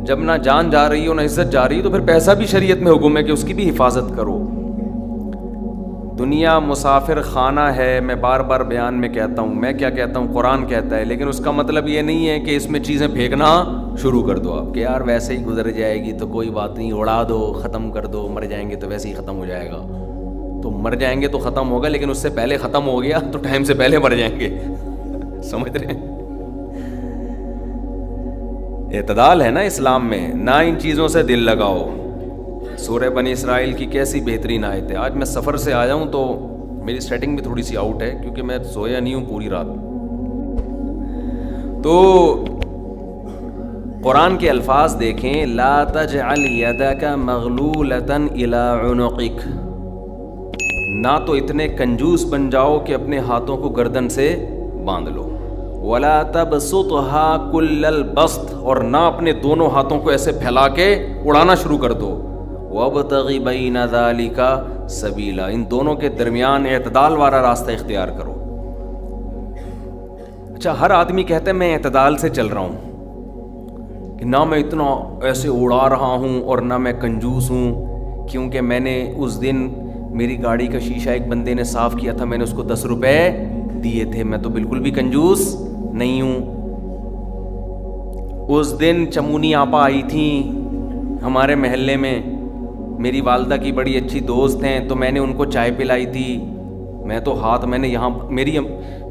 جب نہ جان جا رہی ہو نہ عزت جا رہی ہے تو پھر پیسہ بھی شریعت میں حکم ہے کہ اس کی بھی حفاظت کرو. دنیا مسافر خانہ ہے، میں بار بار بیان میں کہتا ہوں، میں کیا کہتا ہوں، قرآن کہتا ہے، لیکن اس کا مطلب یہ نہیں ہے کہ اس میں چیزیں پھینکنا شروع کر دو آپ کہ یار ویسے ہی گزر جائے گی تو کوئی بات نہیں، اڑا دو، ختم کر دو، مر جائیں گے تو ویسے ہی ختم ہو جائے گا. تو مر جائیں گے تو ختم ہوگا، لیکن اس سے پہلے ختم ہو گیا تو ٹائم سے پہلے مر جائیں گے. سمجھ رہے ہیں؟ اعتدال ہے نا اسلام میں، نہ ان چیزوں سے دل لگاؤ. سورہ بنی اسرائیل کی کیسی بہترین آیت ہے. آج میں سفر سے آیا ہوں تو میری سیٹنگ بھی تھوڑی سی آؤٹ ہے کیونکہ میں سویا نہیں ہوں پوری رات. تو قرآن کے الفاظ دیکھیں، لا تجعل یدک مغلولۃ الی عنقک، نہ تو اتنے کنجوس بن جاؤ کہ اپنے ہاتھوں کو گردن سے باندھ لو، ولا تبسطها کل البسط، اور نہ اپنے دونوں ہاتھوں کو ایسے پھیلا کے اڑانا شروع کر دو. وابتغ بین ذلک سبیلا، ان دونوں کے درمیان اعتدال والا راستہ اختیار کرو. اچھا، ہر آدمی کہتا ہے میں اعتدال سے چل رہا ہوں، کہ نہ میں اتنا ایسے اڑا رہا ہوں اور نہ میں کنجوس ہوں، کیونکہ میں نے اس دن میری گاڑی کا شیشہ ایک بندے نے صاف کیا تھا، میں نے اس کو 10 روپے دیے تھے، میں تو بالکل بھی کنجوس نہیں ہوں. اس دن چمونی آپا آئی تھیں ہمارے محلے میں، میری والدہ کی بڑی اچھی دوست ہیں، تو میں نے ان کو چائے پلائی تھی. میں تو میں نے یہاں میری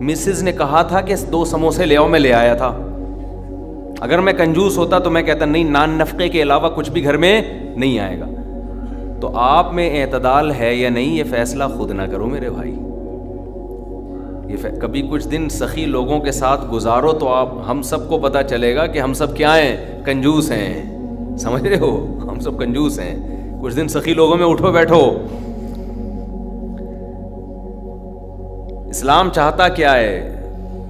مسز نے کہا تھا کہ 2 سموسے لے آؤ، میں لے آیا تھا. اگر میں کنجوس ہوتا تو میں کہتا نہیں، نان نفقے کے علاوہ کچھ بھی گھر میں نہیں آئے گا. تو آپ میں اعتدال ہے یا نہیں، یہ فیصلہ خود نہ کرو میرے بھائی. کبھی کچھ دن سخی لوگوں کے ساتھ گزارو تو ہم سب کو پتہ چلے گا کہ ہم سب کیا ہیں، کنجوس ہیں. سمجھ رہے ہو؟ ہم سب کنجوس ہیں. کچھ دن سخی لوگوں میں اٹھو بیٹھو. اسلام چاہتا کیا ہے؟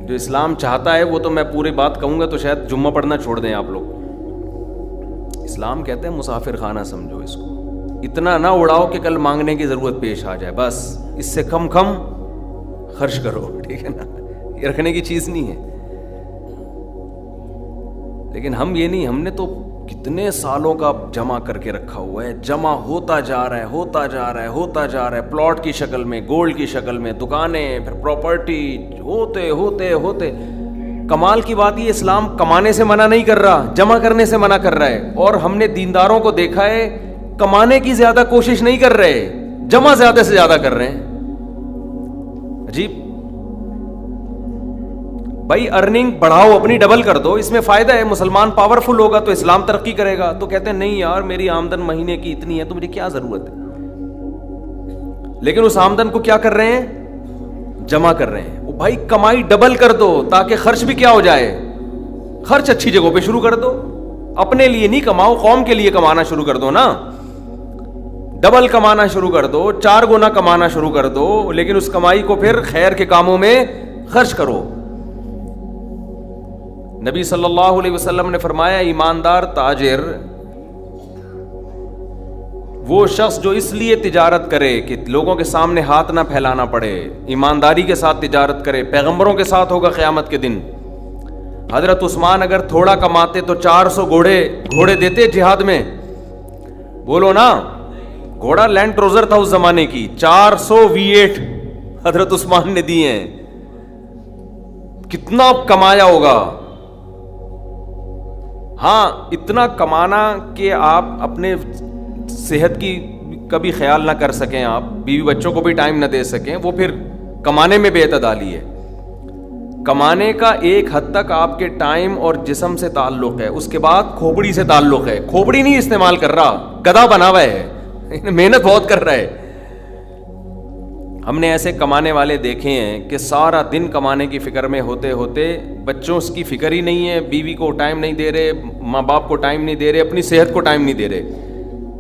جو اسلام چاہتا ہے وہ تو میں پوری بات کہوں گا تو شاید جمعہ پڑھنا چھوڑ دیں آپ لوگ. اسلام کہتے ہیں مسافر خانہ سمجھو اس کو، اتنا نہ اڑاؤ کہ کل مانگنے کی ضرورت پیش آ جائے، بس اس سے کم خرچ کرو. ٹھیک ہے نا؟ یہ رکھنے کی چیز نہیں ہے. لیکن ہم یہ نہیں، ہم نے تو کتنے سالوں کا جمع کر کے رکھا ہوا ہے، جمع ہوتا جا رہا ہے، ہوتا جا رہا ہے، ہوتا جا رہا ہے، پلاٹ کی شکل میں، گولڈ کی شکل میں، دکانیں، پھر پراپرٹی، ہوتے ہوتے ہوتے. کمال کی بات یہ، اسلام کمانے سے منع نہیں کر رہا، جمع کرنے سے منع کر رہا ہے. اور ہم نے دینداروں کو دیکھا ہے کمانے کی زیادہ کوشش نہیں کر رہے، جمع زیادہ سے زیادہ کر رہے ہیں. عجیب بھائی، ارننگ بڑھاؤ، اپنی ڈبل کر دو، اس میں فائدہ ہے. مسلمان پاورفل ہوگا تو اسلام ترقی کرے گا. تو کہتے ہیں نہیں یار میری آمدن مہینے کی اتنی ہے تو مجھے کیا ضرورت ہے. لیکن اس آمدن کو کیا کر رہے ہیں؟ جمع کر رہے ہیں. بھائی کمائی ڈبل کر دو تاکہ خرچ بھی کیا ہو جائے، خرچ اچھی جگہوں پہ شروع کر دو. اپنے لیے نہیں کماؤ، قوم کے لیے کمانا شروع کر دو نا. ڈبل کمانا شروع کر دو، 4 گنا کمانا شروع کر دو، لیکن اس کمائی کو پھر خیر کے کاموں میں خرچ کرو. نبی صلی اللہ علیہ وسلم نے فرمایا ایماندار تاجر وہ شخص جو اس لیے تجارت کرے کہ لوگوں کے سامنے ہاتھ نہ پھیلانا پڑے، ایمانداری کے ساتھ تجارت کرے. پیغمبروں کے ساتھ ہوگا قیامت کے دن. حضرت عثمان اگر تھوڑا کماتے تو 400 گھوڑے دیتے جہاد میں. بولو نا، گھوڑا لینڈ کروزر تھا اس زمانے کی، 400 V8 حضرت عثمان نے دیے ہیں. کتنا کمایا ہوگا. ہاں اتنا کمانا کہ آپ اپنے صحت کی کبھی خیال نہ کر سکیں، آپ بیوی بچوں کو بھی ٹائم نہ دے سکیں، وہ پھر کمانے میں بے اعتدالی ہے. کمانے کا ایک حد تک آپ کے ٹائم اور جسم سے تعلق ہے، اس کے بعد کھوپڑی سے تعلق ہے. کھوپڑی نہیں استعمال کر رہا، گدھا بنا ہوا ہے، محنت بہت کر رہا ہے. ہم نے ایسے کمانے والے دیکھے ہیں کہ سارا دن کمانے کی فکر میں ہوتے ہوتے بچوں کی فکر ہی نہیں ہے، بیوی کو ٹائم نہیں دے رہے، ماں باپ کو ٹائم نہیں دے رہے، اپنی صحت کو ٹائم نہیں دے رہے.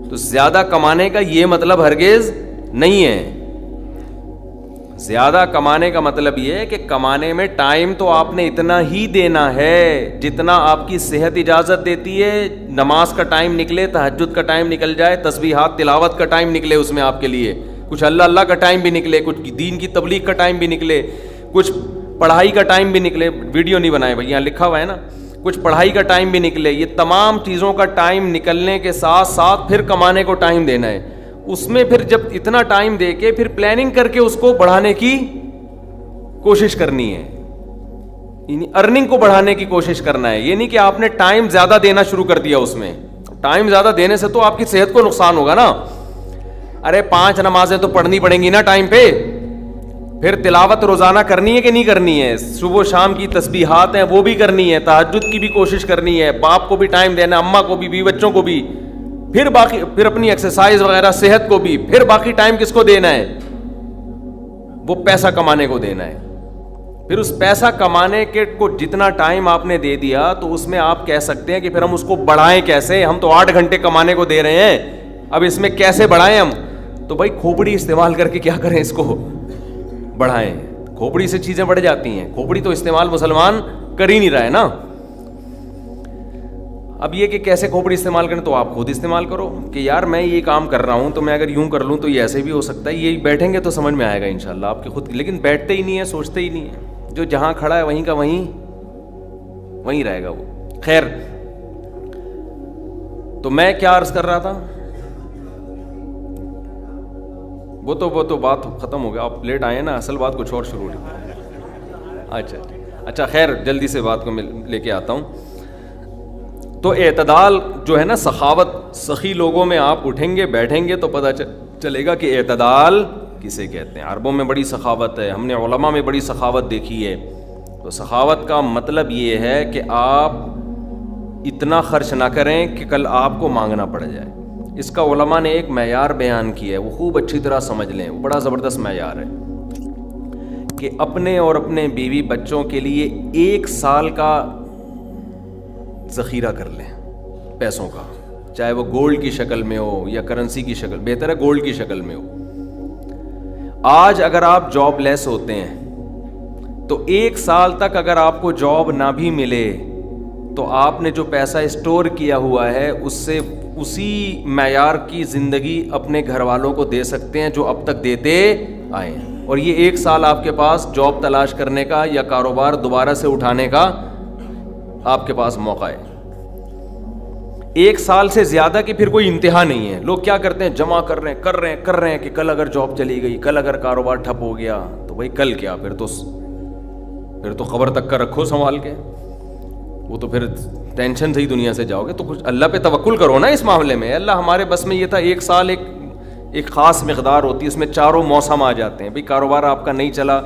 تو زیادہ کمانے کا یہ مطلب ہرگز نہیں ہے. زیادہ کمانے کا مطلب یہ ہے کہ کمانے میں ٹائم تو آپ نے اتنا ہی دینا ہے جتنا آپ کی صحت اجازت دیتی ہے. نماز کا ٹائم نکلے، تہجد کا ٹائم نکل جائے، تسبیحات تلاوت کا ٹائم نکلے اس میں آپ کے لیے، کچھ اللہ کا ٹائم بھی نکلے، کچھ دین کی تبلیغ کا ٹائم بھی نکلے، کچھ پڑھائی کا ٹائم بھی نکلے. ویڈیو نہیں بنائے بھائی، یہاں لکھا ہوا ہے نا، کچھ پڑھائی کا ٹائم بھی نکلے. یہ تمام چیزوں کا ٹائم نکلنے کے ساتھ ساتھ پھر کمانے کو ٹائم دینا ہے. اس میں پھر جب اتنا ٹائم دے کے پھر پلاننگ کر کے اس کو بڑھانے کی کوشش کرنی ہے, یعنی ارننگ کو بڑھانے کی کوشش کرنا ہے. یہ نہیں کہ آپ نے ٹائم زیادہ دینا شروع کر دیا. اس میں ٹائم زیادہ دینے سے تو آپ کی صحت کو نقصان ہوگا نا. ارے 5 نمازیں تو پڑھنی پڑیں گی نا ٹائم پہ. پھر تلاوت روزانہ کرنی ہے کہ نہیں کرنی ہے, صبح و شام کی تسبیحات ہیں وہ بھی کرنی ہے, تہجد کی بھی کوشش کرنی ہے, باپ کو بھی ٹائم دینا, اماں کو بھی, بیوی بچوں کو بھی, پھر اپنی ایکسرسائز وغیرہ صحت کو بھی, پھر باقی ٹائم کس کو دینا ہے, وہ پیسہ کمانے کو دینا ہے. پھر اس پیسہ کمانے کے کو جتنا ٹائم آپ نے دے دیا تو اس میں آپ کہہ سکتے ہیں کہ پھر ہم اس کو بڑھائیں کیسے. ہم تو 8 گھنٹے کمانے کو دے رہے ہیں, اب اس میں کیسے بڑھائیں ہم. تو بھائی کھوپڑی استعمال کر کے کیا کریں, اس کو بڑھائیں. کھوپڑی سے چیزیں بڑھ جاتی ہیں. کھوپڑی تو استعمال مسلمان کر ہی نہیں رہا ہے نا. اب یہ کہ کیسے کھوپڑی استعمال کریں, تو آپ خود استعمال کرو کہ یار میں یہ کام کر رہا ہوں تو میں اگر یوں کر لوں تو یہ ایسے بھی ہو سکتا ہے. یہ بیٹھیں گے تو سمجھ میں آئے گا انشاءاللہ آپ کے خود, لیکن بیٹھتے ہی نہیں ہیں, سوچتے ہی نہیں ہیں. جو جہاں کھڑا ہے وہیں کا وہیں رہے گا وہ. خیر, تو میں کیا عرض کر رہا تھا, وہ تو بات ختم ہو گیا. آپ لیٹ آئے نا, اصل بات کچھ اور شروع ہوئی. اچھا خیر, جلدی سے بات کو میں لے کے آتا ہوں. تو اعتدال جو ہے نا, سخاوت, سخی لوگوں میں آپ اٹھیں گے بیٹھیں گے تو پتہ چلے گا کہ اعتدال کسے کہتے ہیں. عربوں میں بڑی سخاوت ہے, ہم نے علماء میں بڑی سخاوت دیکھی ہے. تو سخاوت کا مطلب یہ ہے کہ آپ اتنا خرچ نہ کریں کہ کل آپ کو مانگنا پڑ جائے. اس کا علماء نے ایک معیار بیان کیا ہے, وہ خوب اچھی طرح سمجھ لیں, وہ بڑا زبردست معیار ہے کہ اپنے اور اپنے بیوی بچوں کے لیے 1 سال کا ذخیرہ کر لیں پیسوں کا, چاہے وہ گولڈ کی شکل میں ہو یا کرنسی کی شکل, بہتر ہے گولڈ کی شکل میں ہو. آج اگر آپ جاب لیس ہوتے ہیں تو 1 سال تک اگر آپ کو جاب نہ بھی ملے تو آپ نے جو پیسہ اسٹور کیا ہوا ہے اس سے اسی معیار کی زندگی اپنے گھر والوں کو دے سکتے ہیں جو اب تک دیتے آئے ہیں. اور یہ 1 سال آپ کے پاس جاب تلاش کرنے کا یا کاروبار دوبارہ سے اٹھانے کا آپ کے پاس موقع ہے. 1 سال سے زیادہ کی پھر کوئی انتہا نہیں ہے. لوگ کیا کرتے ہیں, جمع کر رہے ہیں کہ کل اگر جاب چلی گئی, کل اگر کاروبار ٹھپ ہو گیا تو بھائی کل کیا, پھر تو خبر تک کا رکھو سنبھال کے, وہ تو پھر ٹینشن سے ہی دنیا سے جاؤ گے. تو کچھ اللہ پہ توکل کرو نا اس معاملے میں. اللہ ہمارے بس میں یہ تھا, 1 سال ایک خاص مقدار ہوتی ہے, اس میں 4 موسم آ جاتے ہیں. بھائی کاروبار آپ کا نہیں چلا,